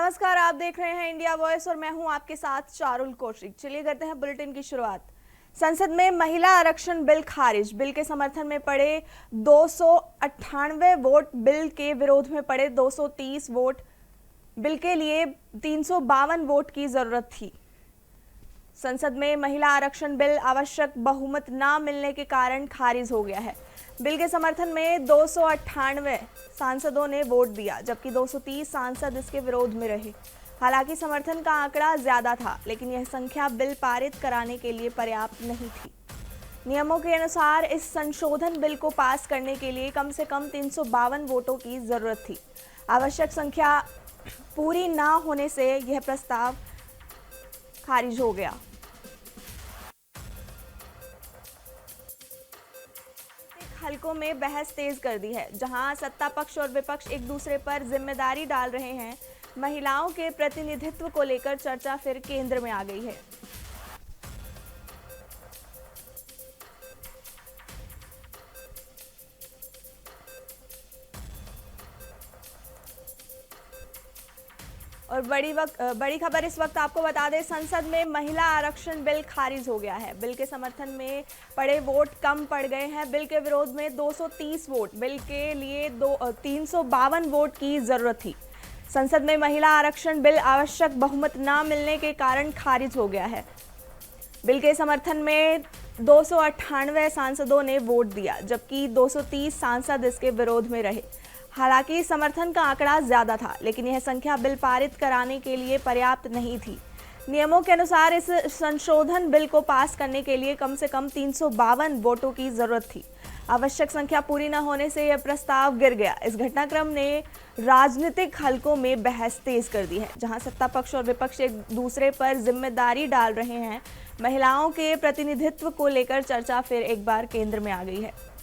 नमस्कार, आप देख रहे हैं इंडिया वॉइस और मैं हूं आपके साथ चारुल कौशिक। चलिए करते हैं बुलेटिन की शुरुआत। संसद में महिला आरक्षण बिल खारिज। बिल के समर्थन में पड़े 298 वोट, बिल के विरोध में पड़े 230 वोट। बिल के लिए 352 वोट की जरूरत थी। संसद में महिला आरक्षण बिल आवश्यक बहुमत न मिलने के कारण खारिज हो गया है। बिल के समर्थन में 298 सांसदों ने वोट दिया, जबकि 230 सांसद इसके विरोध में रहे। हालांकि समर्थन का आंकड़ा ज्यादा था, लेकिन यह संख्या बिल पारित कराने के लिए पर्याप्त नहीं थी। नियमों के अनुसार इस संशोधन बिल को पास करने के लिए कम से कम 352 वोटों की जरूरत थी। आवश्यक संख्या पूरी न होने से यह प्रस्ताव खारिज हो गया। हलकों में बहस तेज कर दी है, जहां सत्ता पक्ष और विपक्ष एक दूसरे पर जिम्मेदारी डाल रहे हैं। महिलाओं के प्रतिनिधित्व को लेकर चर्चा फिर केंद्र में आ गई है। और बड़ी खबर इस वक्त आपको बता दें, संसद में महिला आरक्षण बिल खारिज हो गया है। बिल के समर्थन में पड़े वोट कम पड़ गए हैं। बिल के विरोध में 230 वोट, बिल के लिए 352 वोट की जरूरत थी। संसद में महिला आरक्षण बिल आवश्यक बहुमत न मिलने के कारण खारिज हो गया है। बिल के समर्थन में 298 सांसदों ने वोट दिया, जबकि 230 सांसद इसके विरोध में रहे। हालांकि समर्थन का आंकड़ा ज्यादा था, लेकिन यह संख्या बिल पारित कराने के लिए पर्याप्त नहीं थी। नियमों के अनुसार इस संशोधन बिल को पास करने के लिए कम से कम 352 वोटों की जरूरत थी। आवश्यक संख्या पूरी न होने से यह प्रस्ताव गिर गया। इस घटनाक्रम ने राजनीतिक हलकों में बहस तेज कर दी है, जहां सत्ता पक्ष और विपक्ष एक दूसरे पर जिम्मेदारी डाल रहे हैं। महिलाओं के प्रतिनिधित्व को लेकर चर्चा फिर एक बार केंद्र में आ गई है।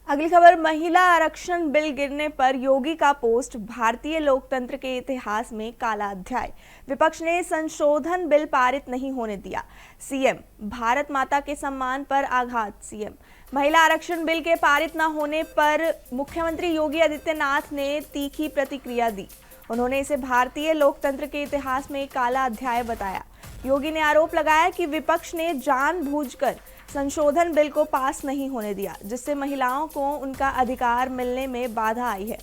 अगली खबर, महिला आरक्षण बिल गिरने पर योगी का पोस्ट, भारतीय लोकतंत्र के इतिहास में काला अध्याय। विपक्ष ने संशोधन बिल पारित नहीं होने दिया। सीएम, भारत माता के सम्मान पर आघात। सीएम, महिला आरक्षण बिल के पारित न होने पर मुख्यमंत्री योगी आदित्यनाथ ने तीखी प्रतिक्रिया दी। उन्होंने इसे भारतीय लोकतंत्र के इतिहास में काला अध्याय बताया। योगी ने आरोप लगाया कि विपक्ष ने जानबूझकर संशोधन बिल को पास नहीं होने दिया, जिससे महिलाओं को उनका अधिकार मिलने में बाधा आई है।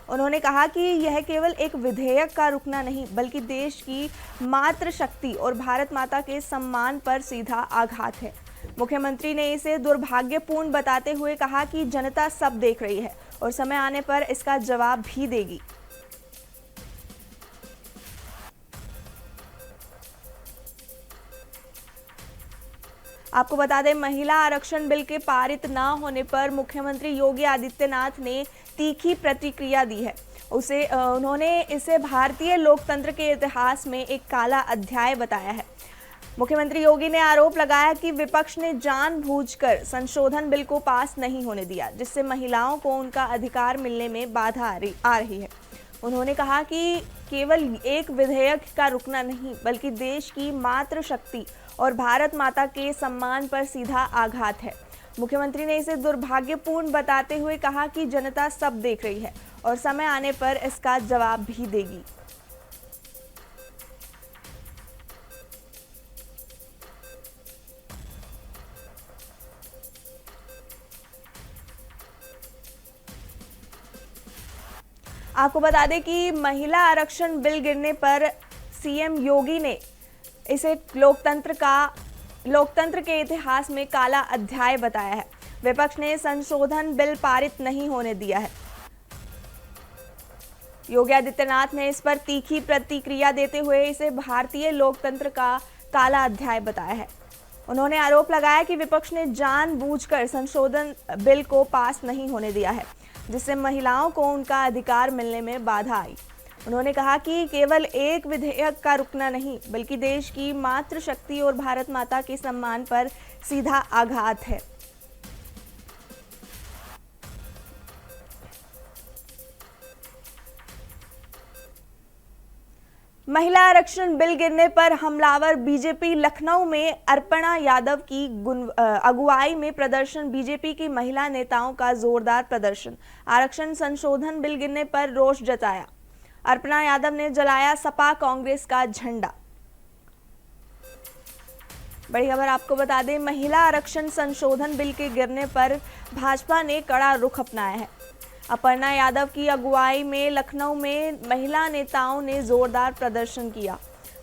उन्होंने कहा कि यह केवल एक विधेयक का रुकना नहीं, बल्कि देश की मातृशक्ति और भारत माता के सम्मान पर सीधा आघात है। मुख्यमंत्री ने इसे दुर्भाग्यपूर्ण बताते हुए कहा कि जनता सब देख रही है और समय आने पर इसका जवाब भी देगी। आपको बता दें, महिला आरक्षण बिल के पारित न होने पर मुख्यमंत्री योगी आदित्यनाथ ने तीखी प्रतिक्रिया दी है। उन्होंने इसे भारतीय लोकतंत्र के इतिहास में एक काला अध्याय बताया है। मुख्यमंत्री योगी ने आरोप लगाया कि विपक्ष ने जानबूझकर संशोधन बिल को पास नहीं होने दिया, जिससे महिलाओं को उनका अधिकार मिलने में बाधा आ रही है। उन्होंने कहा कि केवल एक विधेयक का रुकना नहीं, बल्कि देश की मातृशक्ति और भारत माता के सम्मान पर सीधा आघात है। मुख्यमंत्री ने इसे दुर्भाग्यपूर्ण बताते हुए कहा कि जनता सब देख रही है और समय आने पर इसका जवाब भी देगी। आपको बता दें कि महिला आरक्षण बिल गिरने पर सीएम योगी ने इसे लोकतंत्र के इतिहास में काला अध्याय बताया है। विपक्ष ने संशोधन बिल पारित नहीं होने दिया है। योगी आदित्यनाथ ने इस पर तीखी प्रतिक्रिया देते हुए इसे भारतीय लोकतंत्र का काला अध्याय बताया है। उन्होंने आरोप लगाया कि विपक्ष ने जानबूझकर संशोधन बिल को पास नहीं होने दिया है, जिससे महिलाओं को उनका अधिकार मिलने में बाधा आई। उन्होंने कहा कि केवल एक विधेयक का रुकना नहीं, बल्कि देश की मातृशक्ति और भारत माता के सम्मान पर सीधा आघात है। महिला आरक्षण बिल गिरने पर हमलावर बीजेपी। लखनऊ में अर्पणा यादव की अगुवाई में प्रदर्शन। बीजेपी की महिला नेताओं का जोरदार प्रदर्शन। आरक्षण संशोधन बिल गिरने पर रोष जताया। अर्पणा यादव ने जलाया सपा कांग्रेस का झंडा। बड़ी खबर आपको बता दें, महिला आरक्षण संशोधन बिल के गिरने पर भाजपा ने कड़ा रुख अपनाया है। अर्पणा यादव की अगुवाई में लखनऊ में महिला नेताओं ने जोरदार प्रदर्शन किया।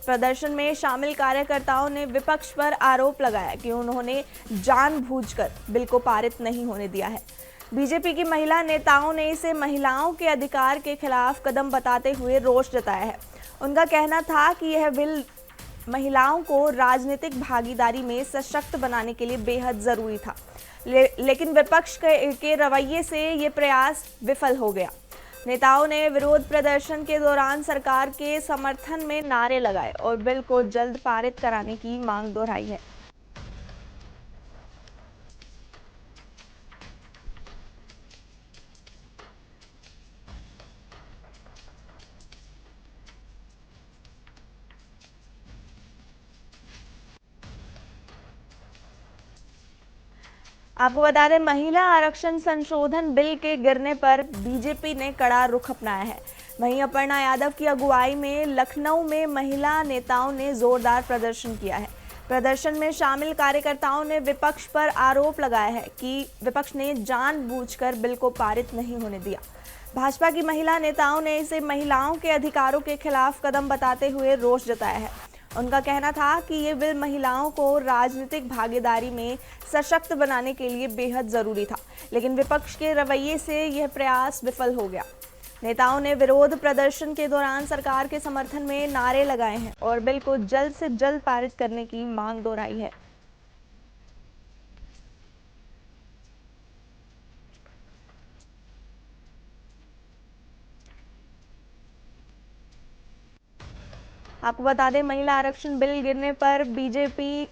प्रदर्शन में शामिल कार्यकर्ताओं ने विपक्ष पर आरोप लगाया कि उन्होंने जानबूझकर बिल को पारित नहीं होने दिया है। बीजेपी की महिला नेताओं ने इसे महिलाओं के अधिकार के खिलाफ कदम बताते हुए रोष जताया है। उनका कहना था कि यह बिल महिलाओं को राजनीतिक भागीदारी में सशक्त बनाने के लिए बेहद जरूरी था, लेकिन विपक्ष के रवैये से ये प्रयास विफल हो गया। नेताओं ने विरोध प्रदर्शन के दौरान सरकार के समर्थन में नारे लगाए और बिल को जल्द पारित कराने की मांग दोहराई है। आपको बता दें, महिला आरक्षण संशोधन बिल के गिरने पर बीजेपी ने कड़ा रुख अपनाया है। वहीं अर्पणा यादव की अगुवाई में लखनऊ में महिला नेताओं ने जोरदार प्रदर्शन किया है। प्रदर्शन में शामिल कार्यकर्ताओं ने विपक्ष पर आरोप लगाया है कि विपक्ष ने जानबूझकर बिल को पारित नहीं होने दिया। भाजपा की महिला नेताओं ने इसे महिलाओं के अधिकारों के खिलाफ कदम बताते हुए रोष जताया है। उनका कहना था कि ये बिल महिलाओं को राजनीतिक भागीदारी में सशक्त बनाने के लिए बेहद जरूरी था, लेकिन विपक्ष के रवैये से यह प्रयास विफल हो गया। नेताओं ने विरोध प्रदर्शन के दौरान सरकार के समर्थन में नारे लगाए हैं और बिल को जल्द से जल्द पारित करने की मांग दोहराई है। आपको बता दें, महिला आरक्षण बिल गिरने पर बीजेपी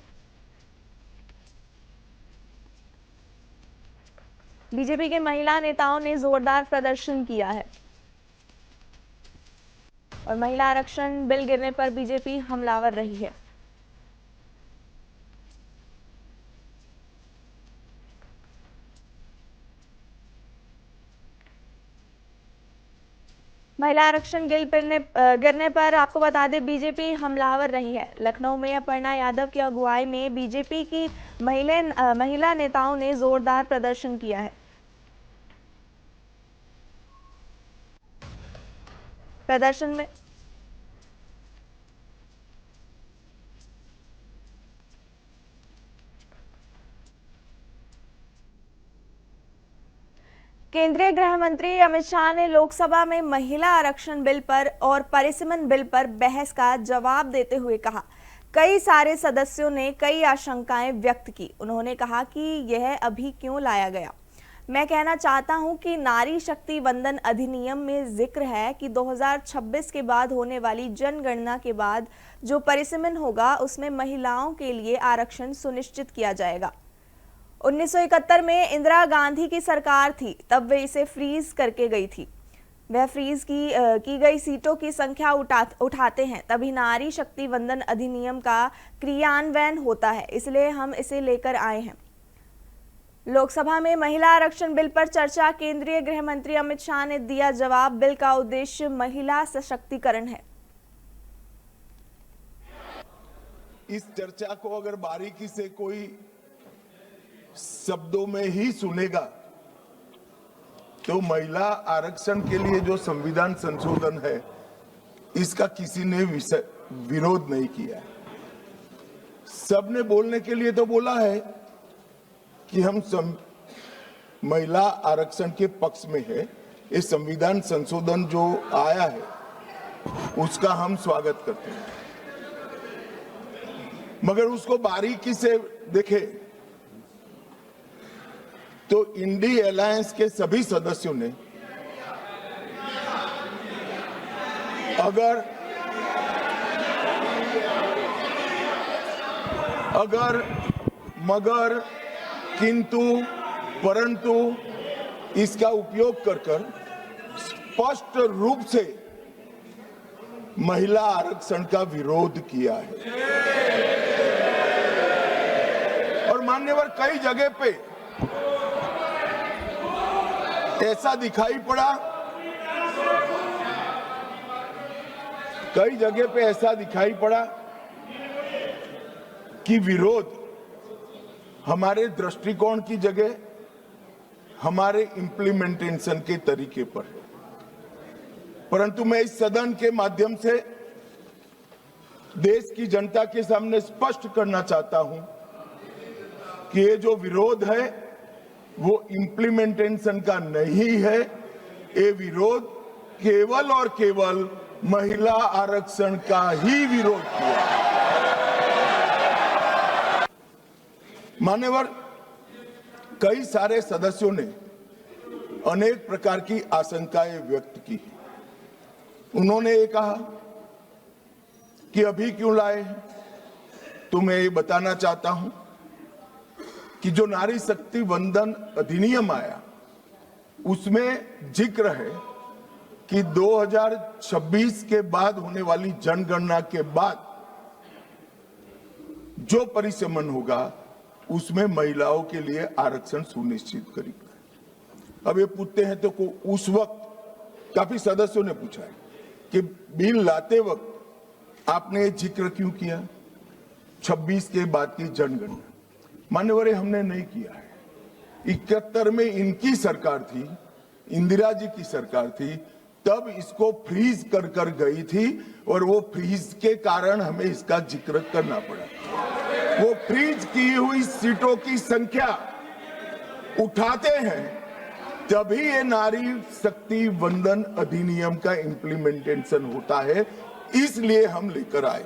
के महिला नेताओं ने जोरदार प्रदर्शन किया है और महिला आरक्षण बिल गिरने पर बीजेपी हमलावर रही है। महिला आरक्षण बिल गिरने पर आपको बता दें, बीजेपी हमलावर रही है। लखनऊ में अर्पणा यादव की अगुवाई में बीजेपी की महिला नेताओं ने जोरदार प्रदर्शन किया है। प्रदर्शन में केंद्रीय गृह मंत्री अमित शाह ने लोकसभा में महिला आरक्षण बिल पर और परिसीमन बिल पर बहस का जवाब देते हुए कहा, कई सारे सदस्यों ने कई आशंकाएं व्यक्त की। उन्होंने कहा कि यह अभी क्यों लाया गया। मैं कहना चाहता हूं कि नारी शक्ति वंदन अधिनियम में जिक्र है कि 2026 के बाद होने वाली जनगणना के बाद जो परिसीमन होगा उसमें महिलाओं के लिए आरक्षण सुनिश्चित किया जाएगा। 1971 में इंदिरा गांधी की सरकार थी, तब वे इसे फ्रीज करके गई थी। वह फ्रीज की गई सीटों की संख्या उठाते हैं, तभी नारी शक्ति वंदन अधिनियम का क्रियान्वयन होता है, इसलिए हम इसे लेकर आए हैं। लोकसभा में महिला आरक्षण बिल पर चर्चा। केंद्रीय गृह मंत्री अमित शाह ने दिया जवाब। बिल का उद्देश्य महिला सशक्तिकरण है। इस चर्चा को अगर बारीकी से कोई शब्दों में ही सुनेगा तो महिला आरक्षण के लिए जो संविधान संशोधन है इसका किसी ने विरोध नहीं किया। सबने बोलने के लिए तो बोला है कि हम महिला आरक्षण के पक्ष में है। ये संविधान संशोधन जो आया है उसका हम स्वागत करते हैं, मगर उसको बारीकी से देखें तो इंडी अलायंस के सभी सदस्यों ने अगर मगर किंतु परंतु इसका उपयोग कर स्पष्ट रूप से महिला आरक्षण का विरोध किया है। और मान्यवर कई जगह पे ऐसा दिखाई पड़ा, कई जगह पे ऐसा दिखाई पड़ा कि विरोध हमारे दृष्टिकोण की जगह हमारे इंप्लीमेंटेशन के तरीके पर है। परंतु मैं इस सदन के माध्यम से देश की जनता के सामने स्पष्ट करना चाहता हूं कि ये जो विरोध है वो इंप्लीमेंटेशन का नहीं है। ये विरोध केवल और केवल महिला आरक्षण का ही विरोध किया। मान्यवर, कई सारे सदस्यों ने अनेक प्रकार की आशंकाएं व्यक्त की। उन्होंने ये कहा कि अभी क्यों लाए, तो मैं ये बताना चाहता हूं कि जो नारी शक्ति वंदन अधिनियम आया उसमें जिक्र है कि 2026 के बाद होने वाली जनगणना के बाद जो परिसमन होगा उसमें महिलाओं के लिए आरक्षण सुनिश्चित करेगा। अब ये पूछते हैं तो उस वक्त काफी सदस्यों ने पूछा है कि बिल लाते वक्त आपने जिक्र क्यों किया 26 के बाद की जनगणना। मान्यवर, हमने नहीं किया है। 71 में इनकी सरकार थी, इंदिरा जी की सरकार थी, तब इसको फ्रीज कर कर गई थी और वो फ्रीज के कारण हमें इसका जिक्र करना पड़ा। वो फ्रीज की हुई सीटों की संख्या उठाते हैं तभी ये नारी शक्ति वंदन अधिनियम का इंप्लीमेंटेशन होता है, इसलिए हम लेकर आए।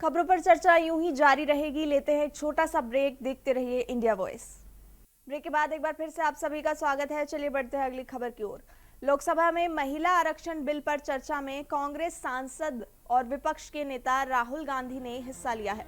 खबरों पर चर्चा यूं ही जारी रहेगी। लेते हैं एक छोटा सा ब्रेक, देखते रहिए इंडिया वॉइस। ब्रेक के बाद एक बार फिर से आप सभी का स्वागत है। चलिए बढ़ते हैं अगली खबर की ओर। लोकसभा में महिला आरक्षण बिल पर चर्चा में कांग्रेस सांसद और विपक्ष के नेता राहुल गांधी ने हिस्सा लिया है।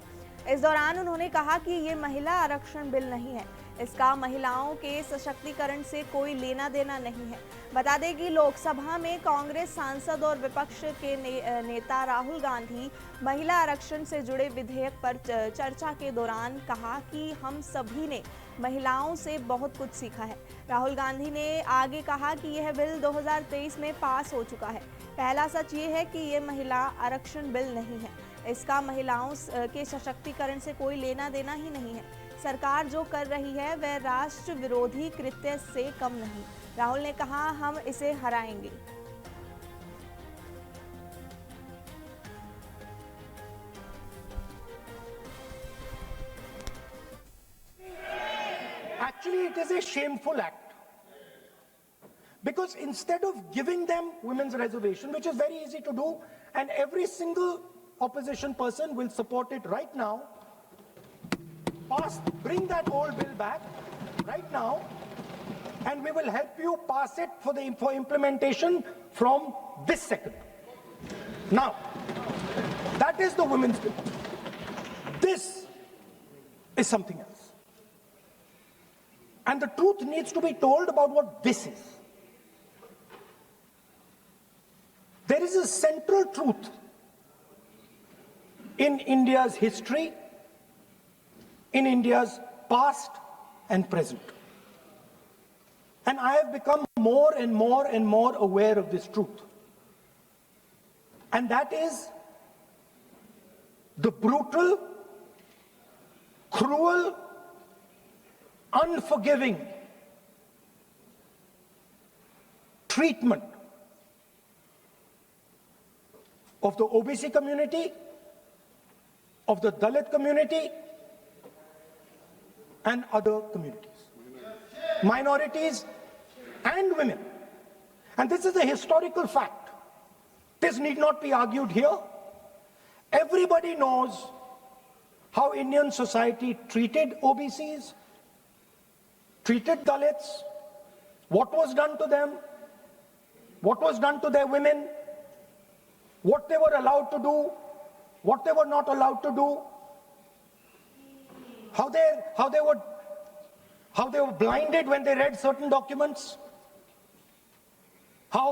इस दौरान उन्होंने कहा कि ये महिला आरक्षण बिल नहीं है, इसका महिलाओं के सशक्तिकरण से कोई लेना देना नहीं है। बता दें कि लोकसभा में कांग्रेस सांसद और विपक्ष के नेता राहुल गांधी महिला आरक्षण से जुड़े विधेयक पर चर्चा के दौरान कहा कि हम सभी ने महिलाओं से बहुत कुछ सीखा है। राहुल गांधी ने आगे कहा कि यह बिल 2023 में पास हो चुका है। पहला सच ये है कि ये महिला आरक्षण बिल नहीं है, इसका महिलाओं के सशक्तिकरण से कोई लेना देना ही नहीं है। सरकार जो कर रही है वह राष्ट्र विरोधी कृत्य से कम नहीं। राहुल ने कहा, हम इसे हराएंगे। Actually, it is a shameful act. Because instead of giving them women's reservation, which is very easy to do, and every single opposition person will support it right now, bring that old bill back right now, and we will help you pass it for implementation from this second. Now, that is the women's bill. This is something else. And the truth needs to be told about what this is. There is a central truth in India's history, in India's past and present. And I have become more and more and more aware of this truth. And that is the brutal, cruel, unforgiving treatment of the OBC community, of the Dalit community, and other communities, minorities and women. And this is a historical fact. This need not be argued here. Everybody knows how Indian society treated OBCs, treated Dalits, what was done to them, what was done to their women, what they were allowed to do, what they were not allowed to do, how they were blinded when they read certain documents, how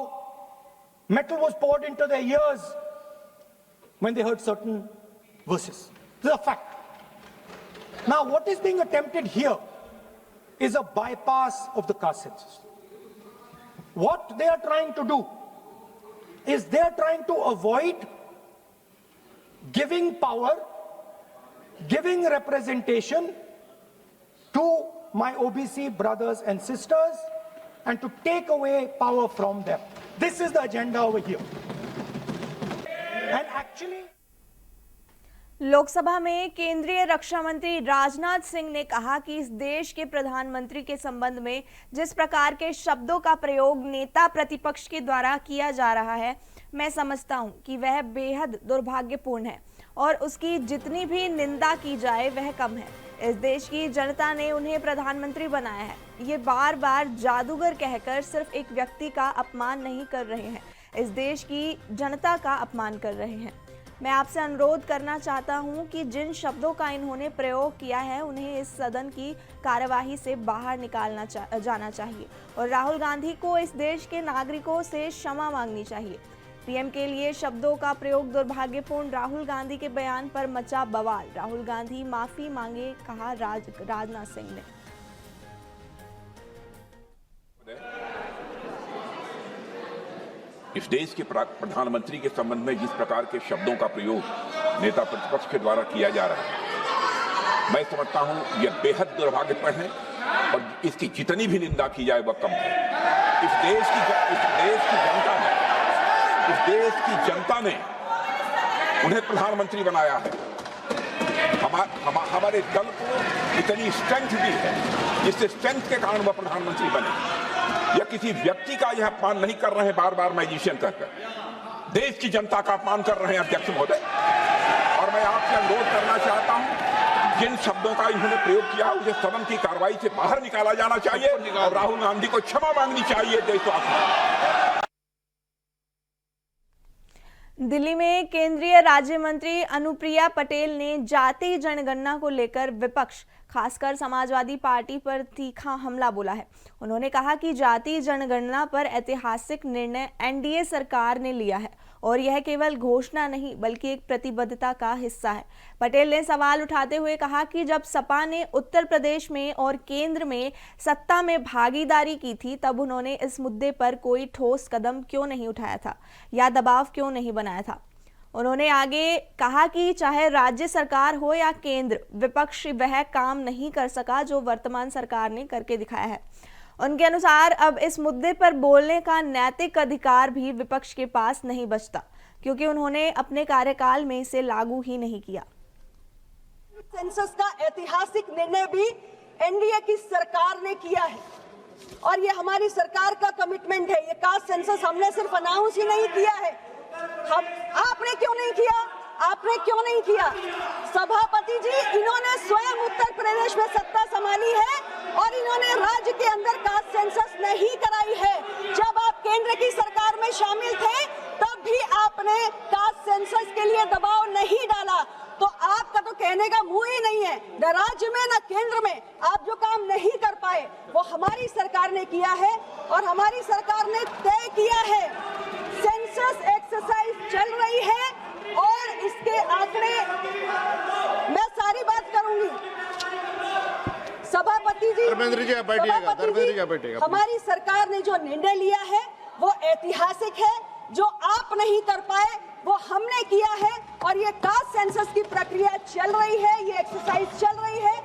Metal was poured into their ears when they heard certain verses. This is a fact. Now, what is being attempted here is a bypass of the caste census. What they are trying to do is they are trying to avoid giving power, giving representation to my OBC brothers and sisters and to take away power from them. This is the agenda over here. And actually, Lok Sabha में केंद्रीय रक्षा मंत्री राजनाथ सिंह ने कहा कि इस देश के प्रधानमंत्री के संबंध में जिस प्रकार के शब्दों का प्रयोग नेता प्रतिपक्ष के द्वारा किया जा रहा है, मैं समझता हूं कि वह बेहद दुर्भाग्यपूर्ण है और उसकी जितनी भी निंदा की जाए वह कम है। इस देश की जनता ने उन्हें प्रधानमंत्री बनाया है। ये बार बार जादूगर कहकर सिर्फ एक व्यक्ति का अपमान नहीं कर रहे हैं, इस देश की जनता का अपमान कर रहे हैं। मैं आपसे अनुरोध करना चाहता हूं कि जिन शब्दों का इन्होंने प्रयोग किया है उन्हें इस सदन की कार्यवाही से बाहर निकालना जाना चाहिए और राहुल गांधी को इस देश के नागरिकों से क्षमा मांगनी चाहिए। पीएम के लिए शब्दों का प्रयोग दुर्भाग्यपूर्ण। राहुल गांधी के बयान पर मचा बवाल। राहुल गांधी माफी मांगे, कहा राजनाथ सिंह ने। इस देश के प्रधानमंत्री के संबंध में जिस प्रकार के शब्दों का प्रयोग नेता प्रतिपक्ष के द्वारा किया जा रहा है, मैं समझता हूं यह बेहद दुर्भाग्यपूर्ण है और इसकी जितनी भी निंदा की जाए वह कम है। इस देश की जनता ने उन्हें प्रधानमंत्री बनाया है। हमारे दल को इतनी स्ट्रेंथ दी है जिससे स्ट्रेंथ के कारण वह प्रधानमंत्री बने। या किसी व्यक्ति का यह अपमान नहीं कर रहे हैं बार बार मैजिशियन कहकर, देश की जनता का अपमान कर रहे हैं अध्यक्ष महोदय। और मैं आपसे अनुरोध करना चाहता हूं, जिन शब्दों का इन्होंने प्रयोग किया उसे सदन की कार्रवाई से बाहर निकाला जाना चाहिए और राहुल गांधी को क्षमा मांगनी चाहिए देशवासियों। दिल्ली में केंद्रीय राज्य मंत्री अनुप्रिया पटेल ने जाति जनगणना को लेकर विपक्ष खासकर समाजवादी पार्टी पर तीखा हमला बोला है। उन्होंने कहा कि जाति जनगणना पर ऐतिहासिक निर्णय एनडीए सरकार ने लिया है और यह केवल घोषणा नहीं बल्कि एक प्रतिबद्धता का हिस्सा है। पटेल ने सवाल उठाते हुए कहा कि जब सपा ने उत्तर प्रदेश में और केंद्र में सत्ता में भागीदारी की थी तब उन्होंने इस मुद्दे पर कोई ठोस कदम क्यों नहीं उठाया था या दबाव क्यों नहीं बनाया था। उन्होंने आगे कहा कि चाहे राज्य सरकार हो या केंद्र, विपक्ष वह काम नहीं कर सका जो वर्तमान सरकार ने करके दिखाया है। उनके अनुसार अब इस मुद्दे पर बोलने का नैतिक अधिकार भी विपक्ष के पास नहीं बचता क्योंकि उन्होंने अपने कार्यकाल में इसे लागू ही नहीं किया। सेंसस का ऐतिहासिक निर्णय भी एनडीए की सरकार ने किया है और ये हमारी सरकार का कमिटमेंट है। ये कास्ट सेंसस हमने सिर्फ अनाउंस ही नहीं किया है, आपने क्यों नहीं किया? आपने क्यों नहीं किया? सभापति जी, इन्होंने स्वयं उत्तर प्रदेश में सत्ता संभाली है और इन्होंने राज्य के अंदर कास्ट सेंसस नहीं कराई है। जब आप केंद्र की सरकार में शामिल थे तब भी आपने कास्ट सेंसस के लिए दबाव नहीं डाला। तो आपका तो कहने का मुंह ही नहीं है, न राज्य में न केंद्र में। आप जो काम नहीं कर पाए वो हमारी सरकार ने किया है और हमारी सरकार ने तय किया है। सेंसस एक्सरसाइज चल रही है और इसके आंकड़े, मैं सारी बात करूंगी। सभापति जी, हमारी सरकार ने जो निर्णय लिया है वो ऐतिहासिक है। जो आप नहीं कर पाए वो हमने किया है और ये कास्ट सेंसस की प्रक्रिया चल रही है, ये एक्सरसाइज चल रही है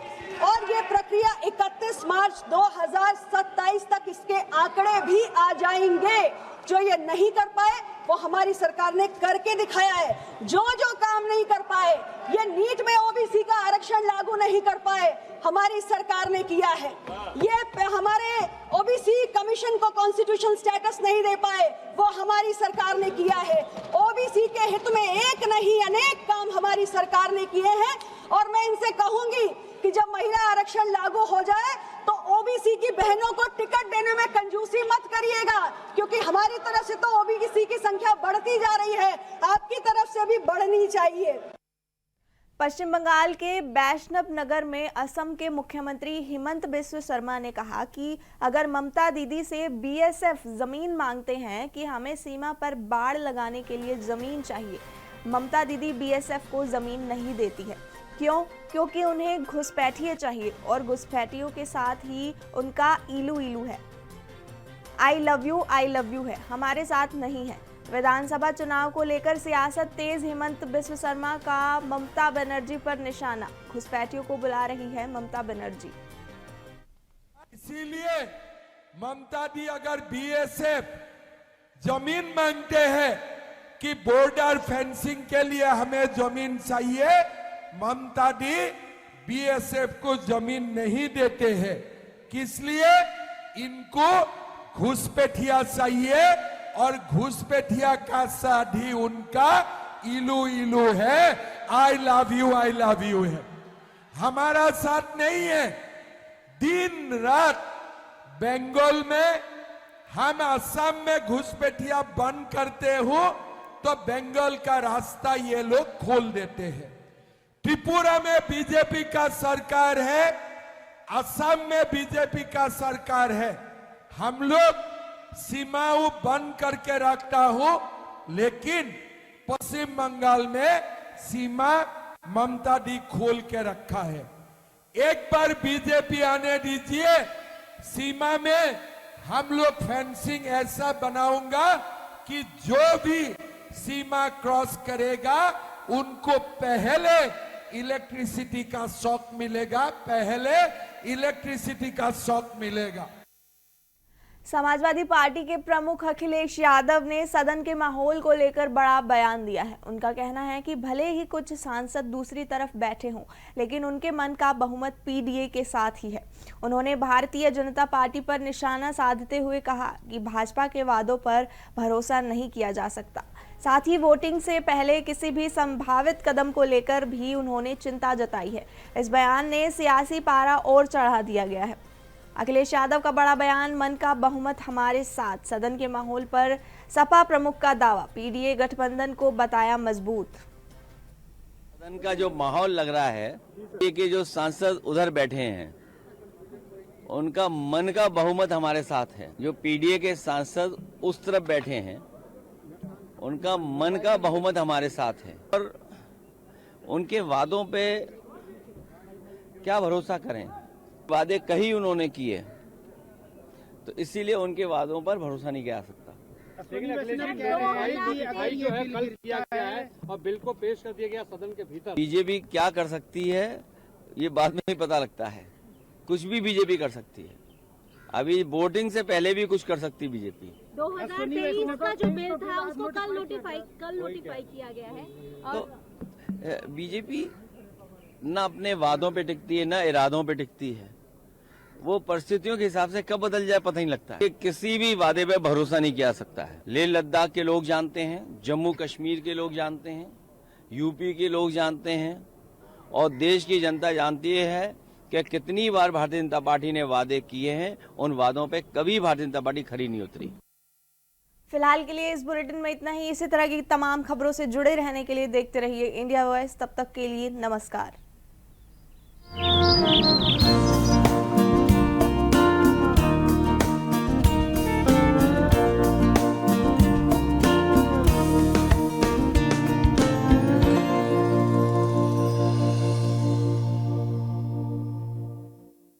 और ये प्रक्रिया 31 मार्च 2027 तक इसके आंकड़े भी आ जाएंगे। जो ये नहीं कर पाए वो हमारी सरकार ने करके दिखाया है। जो काम नहीं कर पाए, ये नीट में ओबीसी का आरक्षण लागू नहीं कर पाए, हमारी सरकार ने किया है। ये हमारे ओबीसी कमीशन को कॉन्स्टिट्यूशन स्टेटस नहीं दे पाए, वो हमारी सरकार ने किया है। ओबीसी के हित में एक नहीं अनेक काम हमारी सरकार ने किए हैं और मैं इनसे कहूंगी कि जब महिला आरक्षण लागू हो जाए तो ओबीसी की बहनों को टिकट देने में कंजूसी मत करिएगा, क्योंकि हमारी तरफ से तो ओबीसी की संख्या बढ़ती जा रही है, आपकी तरफ से भी बढ़नी चाहिए। पश्चिम बंगाल के वैष्णव नगर में असम के मुख्यमंत्री हिमंत बिस्व शर्मा ने कहा कि अगर ममता दीदी से बीएसएफ जमीन मांगते हैं कि हमें सीमा पर बाड़ लगाने के लिए जमीन चाहिए, ममता दीदी बीएसएफ को जमीन नहीं देती है। क्यों? क्योंकि उन्हें घुसपैठिए चाहिए और घुसपैठियों के साथ ही उनका इलू इलू है। आई लव यू है, हमारे साथ नहीं है। विधानसभा चुनाव को लेकर सियासत तेज, हिमंत बिस्व शर्मा का ममता बनर्जी पर निशाना। घुसपैठियों को बुला रही है ममता बनर्जी। इसीलिए ममता दी अगर बीएसएफ जमीन मांगते हैं कि बॉर्डर फेंसिंग के लिए हमें जमीन चाहिए, ममता दी बीएसएफ को जमीन नहीं देते हैं। किस लिए? इनको घुसपैठिया चाहिए और घुसपैठिया का साथ ही उनका इलू इलू है, आई लव यू है। हमारा साथ नहीं है। दिन रात बंगाल में हम असम में घुसपैठिया बंद करते हो तो बंगाल का रास्ता ये लोग खोल देते हैं। त्रिपुरा में बीजेपी का सरकार है, असम में बीजेपी का सरकार है। हम लोग सीमाओं बंद करके रखता हूं, लेकिन पश्चिम बंगाल में सीमा ममता दी खोल के रखा है। एक बार बीजेपी आने दीजिए, सीमा में हम लोग फेंसिंग ऐसा बनाऊंगा कि जो भी सीमा क्रॉस करेगा उनको पहले इलेक्ट्रिसिटी का शॉक मिलेगा, पहले इलेक्ट्रिसिटी का शॉक मिलेगा। समाजवादी पार्टी के प्रमुख अखिलेश यादव ने सदन के माहौल को लेकर बड़ा बयान दिया है। उनका कहना है कि भले ही कुछ सांसद दूसरी तरफ बैठे हों, लेकिन उनके मन का बहुमत पीडीए के साथ ही है। उन्होंने भारतीय जनता पार्टी पर निशाना साधते हुए कहा कि भाजपा के वादों पर भरोसा नहीं किया जा सकता। साथ ही वोटिंग से पहले किसी भी संभावित कदम को लेकर भी उन्होंने चिंता जताई है। इस बयान ने सियासी पारा और चढ़ा दिया गया है। अखिलेश यादव का बड़ा बयान, मन का बहुमत हमारे साथ। सदन के माहौल पर सपा प्रमुख का दावा, पीडीए गठबंधन को बताया मजबूत। सदन का जो माहौल लग रहा है कि जो सांसद उधर बैठे हैं उनका मन का बहुमत हमारे साथ है। जो पीडीए के सांसद उस तरफ बैठे हैं उनका मन का बहुमत हमारे साथ है। और उनके वादों पे क्या भरोसा करें? वादे कहीं उन्होंने किए, तो इसीलिए उनके वादों पर भरोसा नहीं किया जा सकता। लेकिन अखिलेश जी कह रहे हैं कि जो है कल किया गया है और बिल को पेश कर दिया गया सदन के भीतर। बीजेपी क्या कर सकती है ये बाद में ही पता लगता है। कुछ भी बीजेपी कर सकती है। अभी वोटिंग से पहले भी कुछ कर सकती बीजेपी। 2023 का जो बिल था उसको कल नोटिफाई किया गया है। तो बीजेपी न अपने वादों पे टिकती है, न इरादों पे टिकती है। वो परिस्थितियों के हिसाब से कब बदल जाए पता नहीं लगता है। किसी भी वादे पे भरोसा नहीं किया सकता है। लेह लद्दाख के लोग जानते हैं, जम्मू कश्मीर के लोग जानते हैं, यूपी के लोग जानते हैं और देश की जनता जानती है कि कितनी बार भारतीय जनता पार्टी ने वादे किए हैं। उन वादों पे कभी भारतीय जनता पार्टी खरी नहीं उतरी। फिलहाल के लिए इस बुलेटिन में इतना ही। इसी तरह की तमाम खबरों से जुड़े रहने के लिए देखते रहिए इंडिया वॉइस। तब तक के लिए नमस्कार।